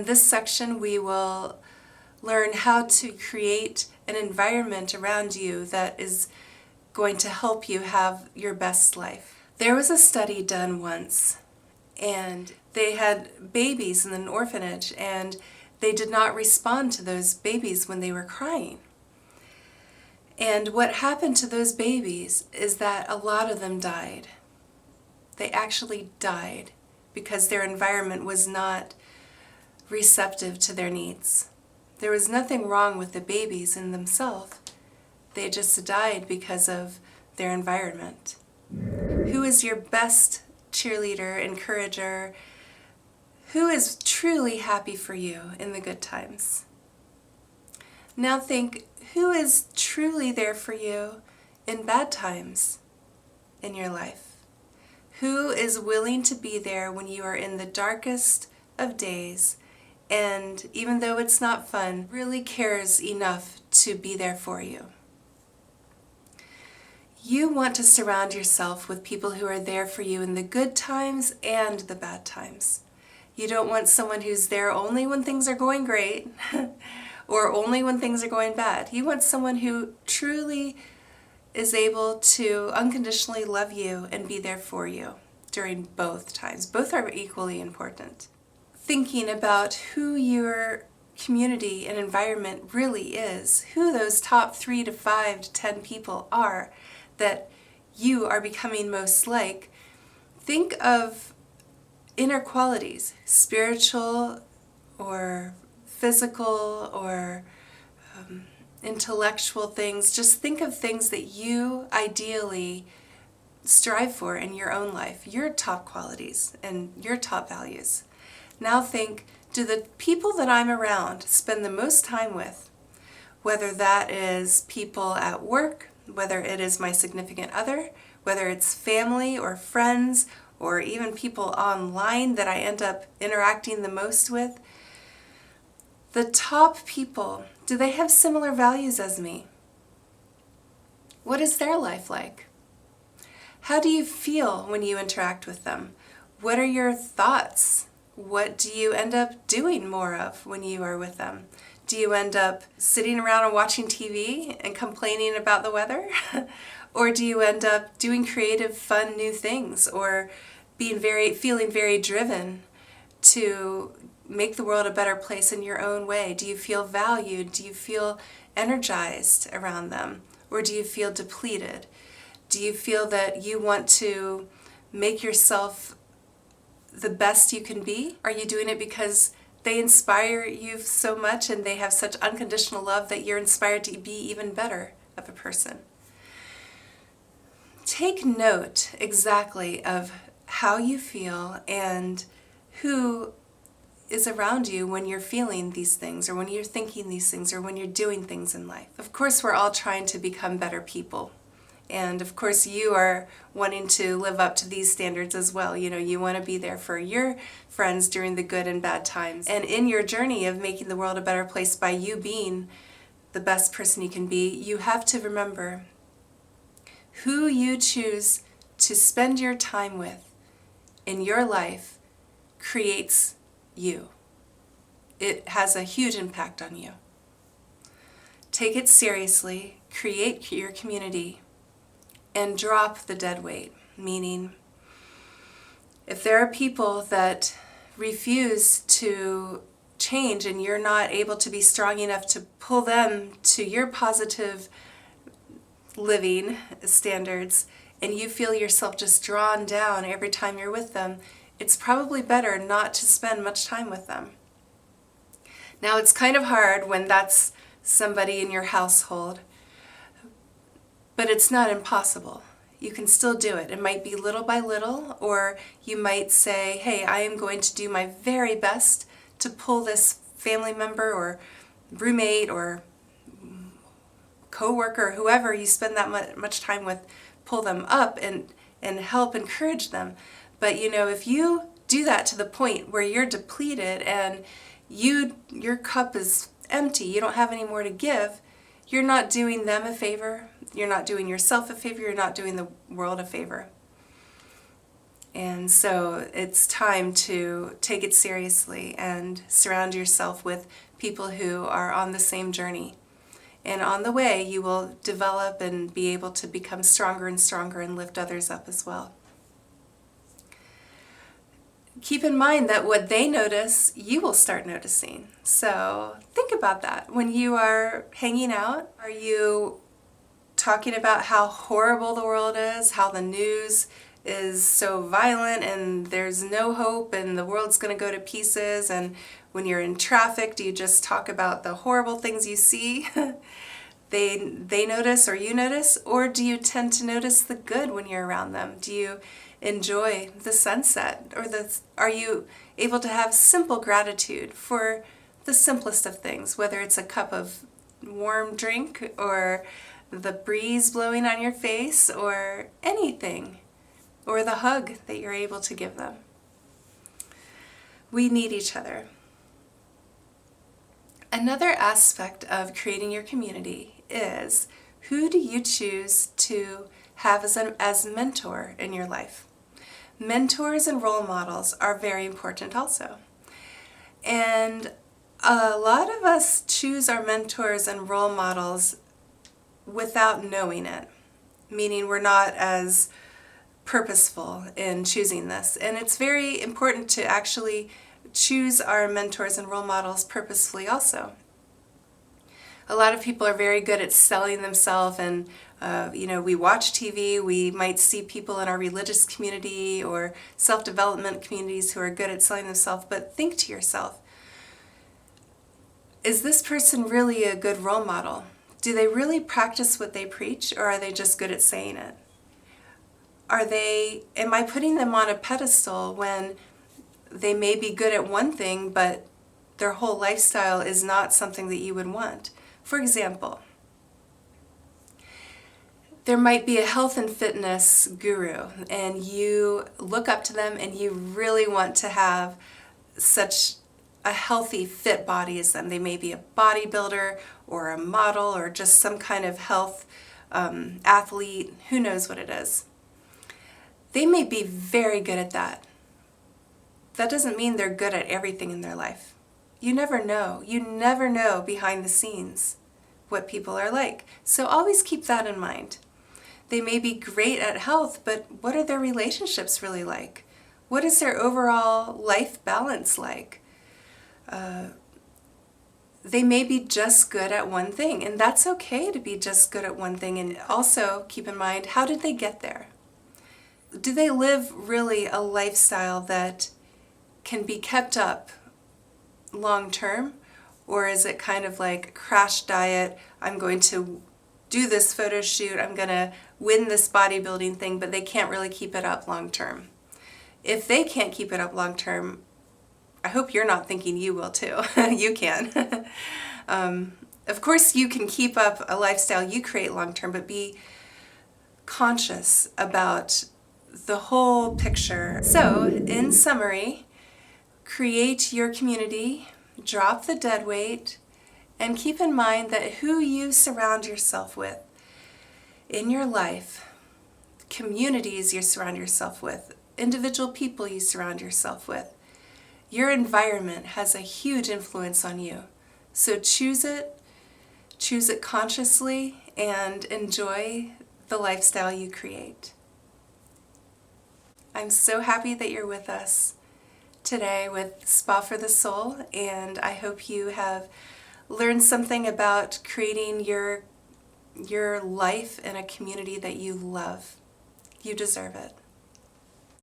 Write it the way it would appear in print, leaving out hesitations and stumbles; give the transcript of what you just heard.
In this section, we will learn how to create an environment around you that is going to help you have your best life. There was a study done once, and they had babies in an orphanage, and they did not respond to those babies when they were crying. And what happened to those babies is that a lot of them died. They actually died because their environment was not receptive to their needs. There was nothing wrong with the babies in themselves. They just died because of their environment. Who is your best cheerleader, encourager? Who is truly happy for you in the good times? Now think, who is truly there for you in bad times in your life? Who is willing to be there when you are in the darkest of days, and even though it's not fun, really cares enough to be there for you? You want to surround yourself with people who are there for you in the good times and the bad times. You don't want someone who's there only when things are going great or only when things are going bad. You want someone who truly is able to unconditionally love you and be there for you during both times. Both are equally important. Thinking about who your community and environment really is, who those top 3 to 5 to 10 people are that you are becoming most like. Think of inner qualities, spiritual or physical or intellectual things. Just think of things that you ideally strive for in your own life, your top qualities and your top values. Now think, do the people that I'm around spend the most time with, whether that is people at work, whether it is my significant other, whether it's family or friends, or even people online that I end up interacting the most with, the top people, do they have similar values as me? What is their life like? How do you feel when you interact with them? What are your thoughts? What do you end up doing more of when you are with them? Do you end up sitting around and watching TV and complaining about the weather? Or do you end up doing creative, fun, new things, or feeling very driven to make the world a better place in your own way? Do you feel valued? Do you feel energized around them? Or do you feel depleted? Do you feel that you want to make yourself the best you can be? Are you doing it because they inspire you so much and they have such unconditional love that you're inspired to be even better of a person? Take note exactly of how you feel and who is around you when you're feeling these things, or when you're thinking these things, or when you're doing things in life. Of course, we're all trying to become better people. And of course, you are wanting to live up to these standards as well. You want to be there for your friends during the good and bad times. And in your journey of making the world a better place by you being the best person you can be, you have to remember who you choose to spend your time with in your life creates you. It has a huge impact on you. Take it seriously, create your community, and drop the dead weight. Meaning, if there are people that refuse to change and you're not able to be strong enough to pull them to your positive living standards, and you feel yourself just drawn down every time you're with them, it's probably better not to spend much time with them. Now, it's kind of hard when that's somebody in your household, but it's not impossible. You can still do it. It might be little by little, or you might say, hey, I am going to do my very best to pull this family member or roommate or co-worker, whoever you spend that much time with, pull them up and help encourage them. But if you do that to the point where you're depleted and your cup is empty, you don't have any more to give, you're not doing them a favor, you're not doing yourself a favor, you're not doing the world a favor. And so it's time to take it seriously and surround yourself with people who are on the same journey. And on the way, you will develop and be able to become stronger and stronger and lift others up as well. Keep in mind that what they notice, you will start noticing. So think about that. When you are hanging out, are you talking about how horrible the world is, how the news is so violent and there's no hope and the world's going to go to pieces? And when you're in traffic, do you just talk about the horrible things you see? They notice or you notice? Or do you tend to notice the good when you're around them? Do you enjoy the sunset? Or are you able to have simple gratitude for the simplest of things, whether it's a cup of warm drink or the breeze blowing on your face or anything, or the hug that you're able to give them? We need each other. Another aspect of creating your community is, who do you choose to have as a mentor in your life? Mentors and role models are very important also. And a lot of us choose our mentors and role models without knowing it, meaning we're not as purposeful in choosing this. And it's very important to actually choose our mentors and role models purposefully also. A lot of people are very good at selling themselves, and we watch TV, we might see people in our religious community or self-development communities who are good at selling themselves, but think to yourself, is this person really a good role model? Do they really practice what they preach, or are they just good at saying it? Am I putting them on a pedestal when they may be good at one thing, but their whole lifestyle is not something that you would want? For example, there might be a health and fitness guru, and you look up to them and you really want to have such a healthy, fit body as them. They may be a bodybuilder or a model or just some kind of health athlete, who knows what it is. They may be very good at that. That doesn't mean they're good at everything in their life. You never know. You never know behind the scenes what people are like. So always keep that in mind. They may be great at health, but what are their relationships really like? What is their overall life balance like? They may be just good at one thing, and that's okay to be just good at one thing. And also keep in mind, how did they get there? Do they live really a lifestyle that can be kept up long term? Or is it kind of like crash diet, I'm going to do this photo shoot, I'm going to win this bodybuilding thing, but they can't really keep it up long term? If they can't keep it up long term, I hope you're not thinking you will too. You can. Of course you can keep up a lifestyle you create long term, but be conscious about the whole picture. So, in summary, create your community, drop the dead weight, and keep in mind that who you surround yourself with in your life, communities you surround yourself with, individual people you surround yourself with, your environment has a huge influence on you. So choose it consciously, and enjoy the lifestyle you create. I'm so happy that you're with us today with Spa for the Soul, and I hope you have learned something about creating your life in a community that you love. You deserve it.